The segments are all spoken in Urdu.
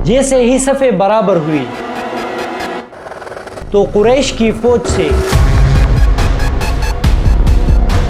جیسے ہی صفیں برابر ہوئی تو قریش کی فوج سے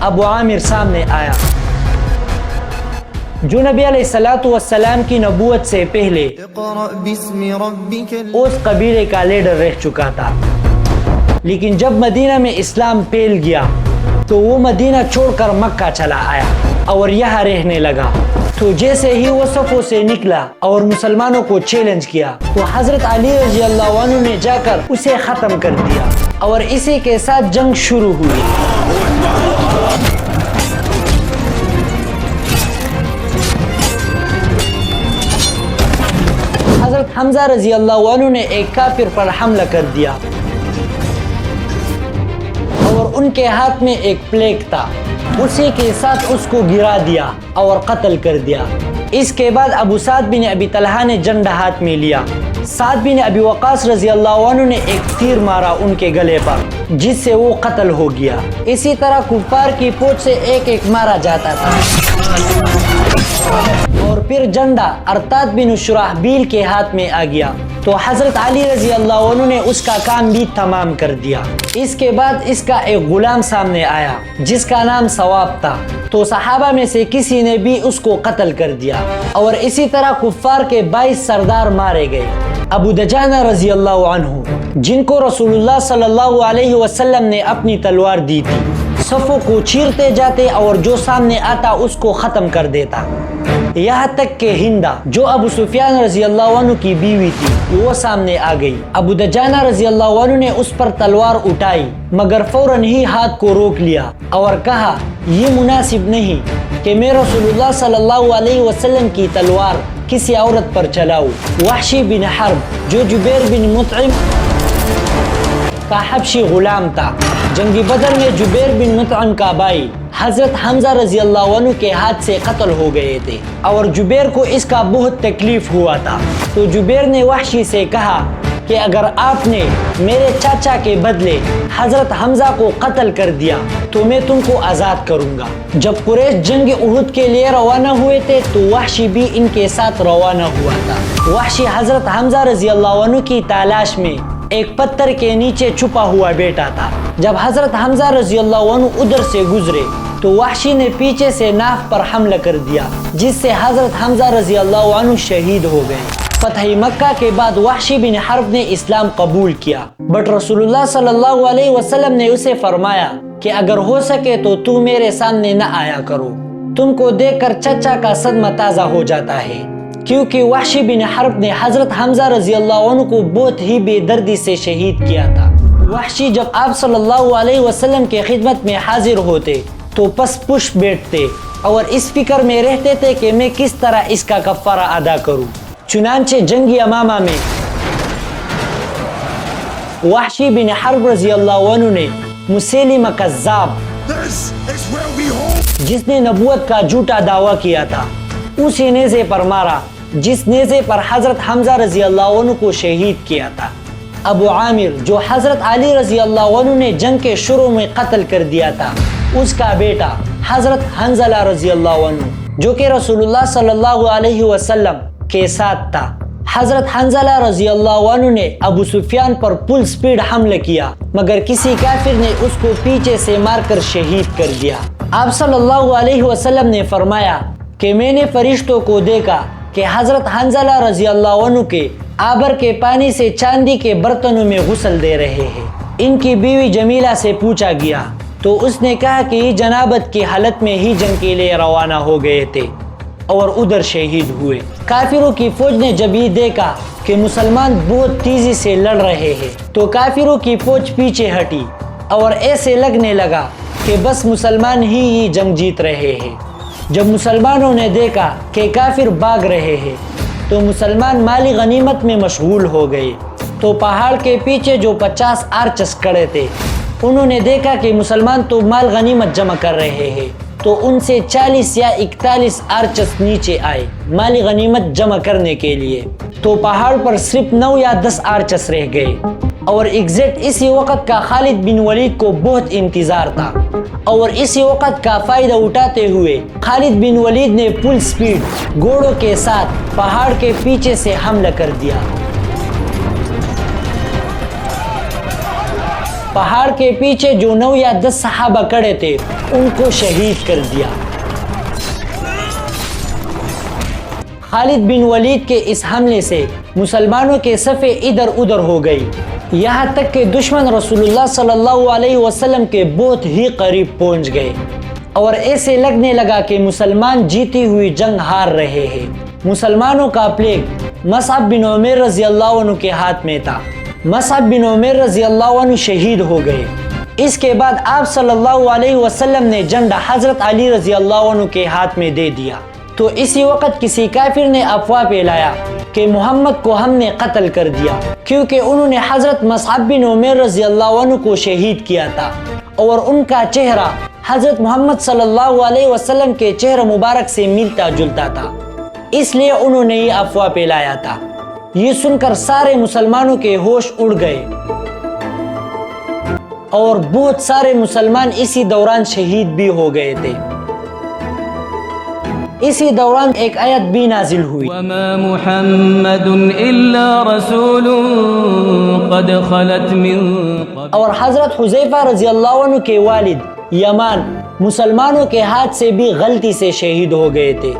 ابو عامر سامنے آیا، جو نبی علیہ السلام کی نبوت سے پہلے اس قبیلے کا لیڈر رہ چکا تھا، لیکن جب مدینہ میں اسلام پھیل گیا تو وہ مدینہ چھوڑ کر مکہ چلا آیا اور یہاں رہنے لگا۔ تو جیسے ہی وہ صفوں سے نکلا اور مسلمانوں کو چیلنج کیا تو حضرت علی رضی اللہ عنہ نے جا کر اسے ختم کر دیا اور اسی کے ساتھ جنگ شروع ہوئی۔ حضرت حمزہ رضی اللہ عنہ نے ایک کافر پر حملہ کر دیا اور ان کے ہاتھ میں ایک پلیٹ تھا، اسی کے ساتھ اس کو گرا دیا اور قتل کر دیا۔ اس کے بعد ابو سعد بن ابی طلحہ نے جنڈا ہاتھ میں لیا۔ سعد بن ابی وقاص رضی اللہ عنہ نے ایک تیر مارا ان کے گلے پر، جس سے وہ قتل ہو گیا۔ اسی طرح کفار کی فوج سے ایک ایک مارا جاتا تھا اور پھر جنڈا ارتاد بن شرحبیل کے ہاتھ میں آ گیا تو حضرت علی رضی اللہ عنہ نے اس کا کام بھی تمام کر دیا۔ اس کے بعد اس کا ایک غلام سامنے آیا جس کا نام ثواب تھا، تو صحابہ میں سے کسی نے بھی اس کو قتل کر دیا اور اسی طرح کفار کے 22 سردار مارے گئے۔ ابو دجانہ رضی اللہ عنہ، جن کو رسول اللہ صلی اللہ علیہ وسلم نے اپنی تلوار دی تھی، صفوں کو چیرتے جاتے اور جو سامنے آتا اس کو ختم کر دیتا، یہاں تک کہ ہندا جو ابو سفیان رضی اللہ عنہ کی بیوی تھی وہ سامنے آ گئی۔ ابو دجانہ رضی اللہ عنہ نے اس پر تلوار اٹھائی مگر فوراً ہی ہاتھ کو روک لیا اور کہا یہ مناسب نہیں کہ میں رسول اللہ صلی اللہ علیہ وسلم کی تلوار کسی عورت پر چلاؤ۔ وحشی بن حرب جو جبیر بن مطعم کا حبشی غلام تھا، جنگی بدر میں جبیر بن مطعم کا بھائی حضرت حمزہ رضی اللہ عنہ کے ہاتھ سے قتل ہو گئے تھے اور جبیر کو اس کا بہت تکلیف ہوا تھا۔ تو جبیر نے وحشی سے کہا کہ اگر آپ نے میرے چاچا کے بدلے حضرت حمزہ کو قتل کر دیا تو میں تم کو آزاد کروں گا۔ جب قریش جنگ احد کے لیے روانہ ہوئے تھے تو وحشی بھی ان کے ساتھ روانہ ہوا تھا۔ وحشی حضرت حمزہ رضی اللہ عنہ کی تلاش میں ایک پتھر کے نیچے چھپا ہوا بیٹھا تھا۔ جب حضرت حمزہ رضی اللہ عنہ ادھر سے گزرے تو وحشی نے پیچھے سے ناف پر حملہ کر دیا، جس سے حضرت حمزہ رضی اللہ عنہ شہید ہو گئے۔ فتح مکہ کے بعد وحشی بن حرب نے اسلام قبول کیا، بٹ رسول اللہ صلی اللہ علیہ وسلم نے اسے فرمایا کہ اگر ہو سکے تو تم میرے سامنے نہ آیا کرو، تم کو دیکھ کر چچا کا صدمہ تازہ ہو جاتا ہے، کیونکہ وحشی بن حرب نے حضرت حمزہ رضی اللہ عنہ کو بہت ہی بے دردی سے شہید کیا تھا۔ وحشی جب آپ صلی اللہ علیہ وسلم کے خدمت میں حاضر ہوتے تو پس پش بیٹھتے اور اس فکر میں رہتے تھے کہ میں کس طرح اس کا کفارہ ادا کروں۔ چنانچہ جنگ یمامہ میں وحشی بن حرب رضی اللہ عنہ نے مسیلمہ کذاب، جس نے نبوت کا جھوٹا دعویٰ کیا تھا، اسی نیزے پر مارا جس نیزے پر حضرت حمزہ رضی اللہ عنہ کو شہید کیا تھا۔ ابو عامر جو حضرت علی رضی اللہ عنہ نے جنگ کے شروع میں قتل کر دیا تھا، اس کا بیٹا حضرت حنظلہ رضی اللہ عنہ جو کہ رسول اللہ صلی اللہ علیہ وسلم کے ساتھ تھا، حضرت حنظلہ رضی اللہ عنہ نے ابو سفیان پر فل سپیڈ حملہ کیا مگر کسی کافر نے اس کو پیچھے سے مار کر شہید کر دیا۔ آپ صلی اللہ علیہ وسلم نے فرمایا کہ میں نے فرشتوں کو دیکھا کہ حضرت حنظلہ رضی اللہ عنہ کے آبر کے پانی سے چاندی کے برتنوں میں غسل دے رہے ہیں۔ ان کی بیوی جمیلہ سے پوچھا گیا تو اس نے کہا کہ یہ جنابت کی حالت میں ہی جنگ کے لیے روانہ ہو گئے تھے اور ادھر شہید ہوئے۔ کافروں کی فوج نے جب یہ دیکھا کہ مسلمان بہت تیزی سے لڑ رہے ہیں تو کافروں کی فوج پیچھے ہٹی اور ایسے لگنے لگا کہ بس مسلمان ہی یہ جنگ جیت رہے ہیں۔ جب مسلمانوں نے دیکھا کہ کافر بھاگ رہے ہیں تو مسلمان مالی غنیمت میں مشغول ہو گئے۔ تو پہاڑ کے پیچھے جو 50 آرچرز کھڑے تھے انہوں نے دیکھا کہ مسلمان تو مال غنیمت جمع کر رہے ہیں، تو ان سے 40 یا 41 آرچرز نیچے آئے مالی غنیمت جمع کرنے کے لیے۔ تو پہاڑ پر صرف 9 یا 10 آرچرز رہ گئے۔ اور ایگزیکٹ اسی وقت کا خالد بن ولید کو بہت انتظار تھا، اور اسی وقت کا فائدہ اٹھاتے ہوئے خالد بن ولید نے فل سپیڈ گھوڑوں کے ساتھ پہاڑ کے پیچھے سے حملہ کر دیا۔ پہاڑ کے پیچھے جو 9 یا 10 صحابہ کھڑے تھے ان کو شہید کر دیا۔ خالد بن ولید کے اس حملے سے مسلمانوں کے صفیں ادھر ادھر ہو گئی، یہاں تک کہ دشمن رسول اللہ صلی اللہ علیہ وسلم کے بہت ہی قریب پہنچ گئے، اور ایسے لگنے لگا کہ مسلمان جیتی ہوئی جنگ ہار رہے ہیں۔ مسلمانوں کا پلیگ مصعب بن عمیر رضی اللہ عنہ کے ہاتھ میں تھا۔ مصعب بن عمیر رضی اللہ عنہ شہید ہو گئے۔ اس کے بعد آپ صلی اللہ علیہ وسلم نے جھنڈا حضرت علی رضی اللہ عنہ کے ہاتھ میں دے دیا۔ تو اسی وقت کسی کافر نے افواہ پھیلایا کہ محمد کو ہم نے قتل کر دیا، کیونکہ انہوں نے حضرت مصعب بن عمیر رضی اللہ عنہ کو شہید کیا تھا، اور ان کا چہرہ حضرت محمد صلی اللہ علیہ وسلم کے چہرہ مبارک سے ملتا جلتا تھا، اس لیے انہوں نے یہ افواہ پھیلایا تھا۔ یہ سن کر سارے مسلمانوں کے ہوش اڑ گئے، اور بہت سارے مسلمان اسی دوران شہید بھی ہو گئے تھے۔ اسی دوران ایک آیت بھی نازل ہوئی، وَمَا مُحَمَّدٌ إِلَّا رَسُولٌ قَدْ خَلَتْ مِن قَبْلِهِ، اور حضرت حذیفہ رضی اللہ عنہ کے والد یمان مسلمانوں کے ہاتھ سے بھی غلطی سے شہید ہو گئے تھے،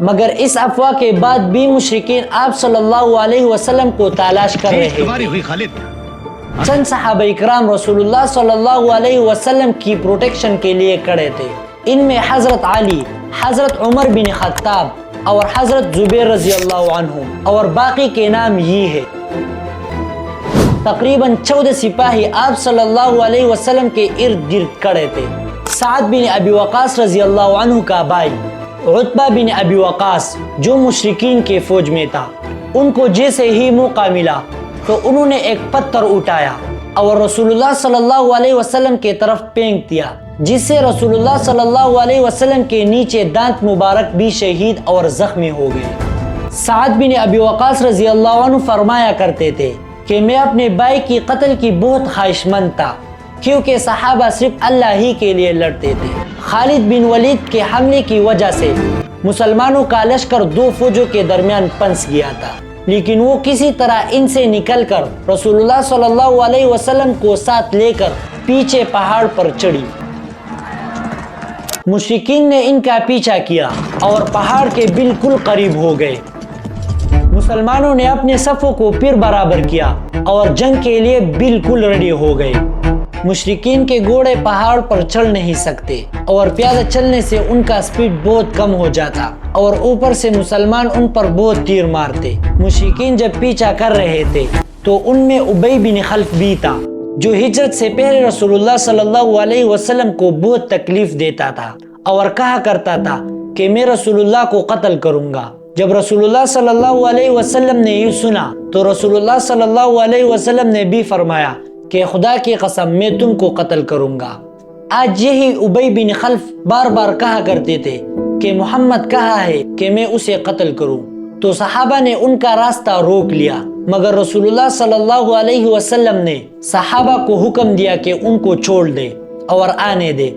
مگر اس افواہ کے بعد بھی مشرکین آپ صلی اللہ علیہ وسلم کو تلاش کر رہے تھے۔ چند صحابہ اکرام رسول اللہ صلی اللہ علیہ وسلم کی پروٹیکشن کے لیے کھڑے تھے، ان میں حضرت علی، حضرت عمر بن خطاب اور حضرت زبیر رضی اللہ عنہ، اور باقی کے نام یہ ہے۔ تقریباً 14 سپاہی آپ صلی اللہ علیہ وسلم کے ارد گرد کھڑے تھے۔ سعد بن ابی وقاص رضی اللہ عنہ کا بھائی عتبہ بن ابی وقاص جو مشرکین کے فوج میں تھا، ان کو جیسے ہی موقع ملا تو انہوں نے ایک پتھر اٹھایا اور رسول اللہ صلی اللہ علیہ وسلم کے طرف پھینک دیا، جس سے رسول اللہ صلی اللہ علیہ وسلم کے نیچے دانت مبارک بھی شہید اور زخمی ہو گئے۔ سعد بن ابی وقاص رضی اللہ عنہ فرمایا کرتے تھے کہ میں اپنے بھائی کی قتل کی بہت خواہش مند تھا، کیونکہ صحابہ صرف اللہ ہی کے لیے لڑتے تھے۔ خالد بن ولید کے حملے کی وجہ سے مسلمانوں کا لشکر 2 فوجوں کے درمیان پھنس گیا تھا، لیکن وہ کسی طرح ان سے نکل کر رسول اللہ صلی اللہ علیہ وسلم کو ساتھ لے کر پیچھے پہاڑ پر چڑھی۔ مشرکین نے ان کا پیچھا کیا اور پہاڑ کے بالکل قریب ہو گئے۔ مسلمانوں نے اپنے صفوں کو پھر برابر کیا اور جنگ کے لیے بالکل ریڈی ہو گئے۔ مشرکین کے گھوڑے پہاڑ پر چڑھ نہیں سکتے، اور پیادہ چلنے سے ان کا سپیڈ بہت کم ہو جاتا، اور اوپر سے مسلمان ان پر بہت تیر مارتے۔ مشرکین جب پیچھا کر رہے تھے تو ان میں ابی بن خلف بھی تھا، جو ہجرت سے پہلے رسول اللہ صلی اللہ علیہ وسلم کو بہت تکلیف دیتا تھا اور کہا کرتا تھا کہ میں رسول اللہ کو قتل کروں گا۔ جب رسول اللہ صلی اللہ علیہ وسلم نے یہ سنا تو رسول اللہ صلی اللہ علیہ وسلم نے بھی فرمایا کہ خدا کی قسم میں تم کو قتل کروں گا۔ آج یہی ابی بن خلف بار بار کہا کرتے تھے کہ محمد کہا ہے کہ میں اسے قتل کروں، تو صحابہ نے ان کا راستہ روک لیا، مگر رسول اللہ صلی اللہ علیہ وسلم نے صحابہ کو حکم دیا کہ ان کو چھوڑ دے اور آنے دے،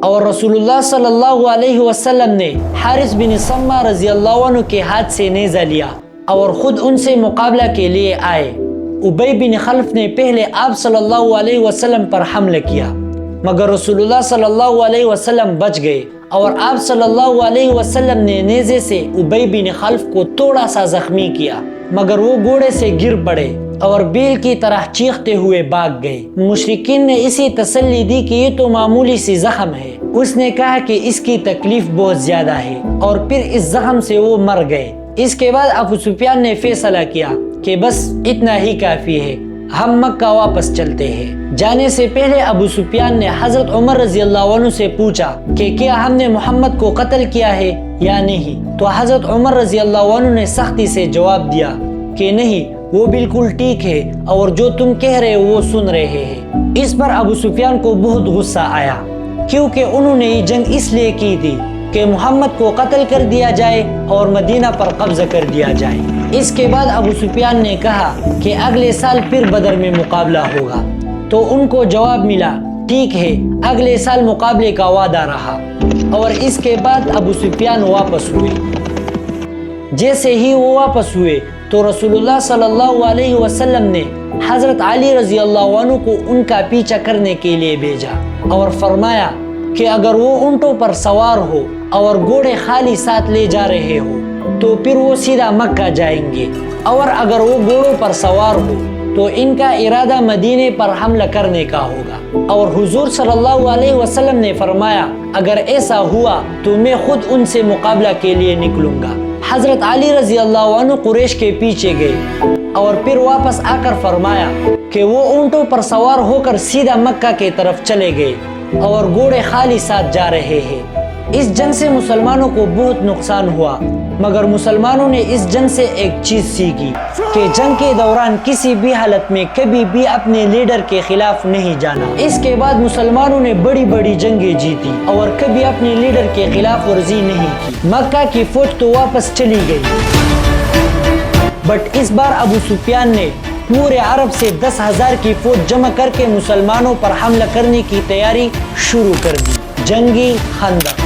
اور رسول اللہ صلی اللہ علیہ وسلم نے حارث بن سمہ رضی اللہ عنہ کے ہاتھ سے نیزہ لیا اور خود ان سے مقابلہ کے لیے آئے۔ ابی بن خلف نے پہلے آپ صلی اللہ علیہ وسلم پر حملہ کیا، مگر رسول اللہ صلی اللہ علیہ وسلم بچ گئے، اور آپ صلی اللہ علیہ وسلم نے نیزے سے ابی بن خلف کو تھوڑا سا زخمی کیا، مگر وہ گھوڑے سے گر پڑے اور بیل کی طرح چیختے ہوئے بھاگ گئے۔ مشرکین نے اسی تسلی دی کہ یہ تو معمولی سی زخم ہے۔ اس نے کہا کہ اس کی تکلیف بہت زیادہ ہے، اور پھر اس زخم سے وہ مر گئے۔ اس کے بعد ابو سفیان نے فیصلہ کیا کہ بس اتنا ہی کافی ہے، ہم مکہ واپس چلتے ہیں۔ جانے سے پہلے ابو سفیان نے حضرت عمر رضی اللہ عنہ سے پوچھا کہ کیا ہم نے محمد کو قتل کیا ہے یا نہیں، تو حضرت عمر رضی اللہ عنہ نے سختی سے جواب دیا کہ نہیں، وہ بالکل ٹھیک ہے، اور جو تم کہہ رہے وہ سن رہے ہیں۔ اس پر ابو سفیان کو بہت غصہ آیا، کیونکہ انہوں نے یہ جنگ اس لیے کی تھی کہ محمد کو قتل کر دیا جائے اور مدینہ پر قبضہ کر دیا جائے۔ اس کے بعد ابو سفیان نے کہا کہ اگلے سال پھر بدر میں مقابلہ ہوگا، تو ان کو جواب ملا ٹھیک ہے، اگلے سال مقابلے کا وعدہ رہا۔ اور اس کے بعد ابو سفیان واپس ہوئے۔ جیسے ہی وہ واپس ہوئے تو رسول اللہ صلی اللہ علیہ وسلم نے حضرت علی رضی اللہ عنہ کو ان کا پیچھا کرنے کے لیے بھیجا اور فرمایا کہ اگر وہ اونٹوں پر سوار ہو اور گھوڑے خالی ساتھ لے جا رہے ہو تو پھر وہ سیدھا مکہ جائیں گے، اور اگر وہ گھوڑوں پر سوار ہو تو ان کا ارادہ مدینے پر حملہ کرنے کا ہوگا۔ اور حضور صلی اللہ علیہ وسلم نے فرمایا اگر ایسا ہوا تو میں خود ان سے مقابلہ کے لیے نکلوں گا۔ حضرت علی رضی اللہ عنہ قریش کے پیچھے گئے اور پھر واپس آ کر فرمایا کہ وہ اونٹوں پر سوار ہو کر سیدھا مکہ کی طرف چلے گئے اور گھوڑے خالی ساتھ جا رہے ہیں۔ اس جنگ سے مسلمانوں کو بہت نقصان ہوا، مگر مسلمانوں نے اس جنگ سے ایک چیز سیکھی کہ جنگ کے دوران کسی بھی حالت میں کبھی بھی اپنے لیڈر کے خلاف نہیں جانا۔ اس کے بعد مسلمانوں نے بڑی بڑی جنگیں جیتی اور کبھی اپنے لیڈر کے خلاف ورزی نہیں کی۔ مکہ کی فوج تو واپس چلی گئی، بٹ اس بار ابو سفیان نے پورے عرب سے 10,000 کی فوج جمع کر کے مسلمانوں پر حملہ کرنے کی تیاری شروع کر دی۔ جنگی خندق۔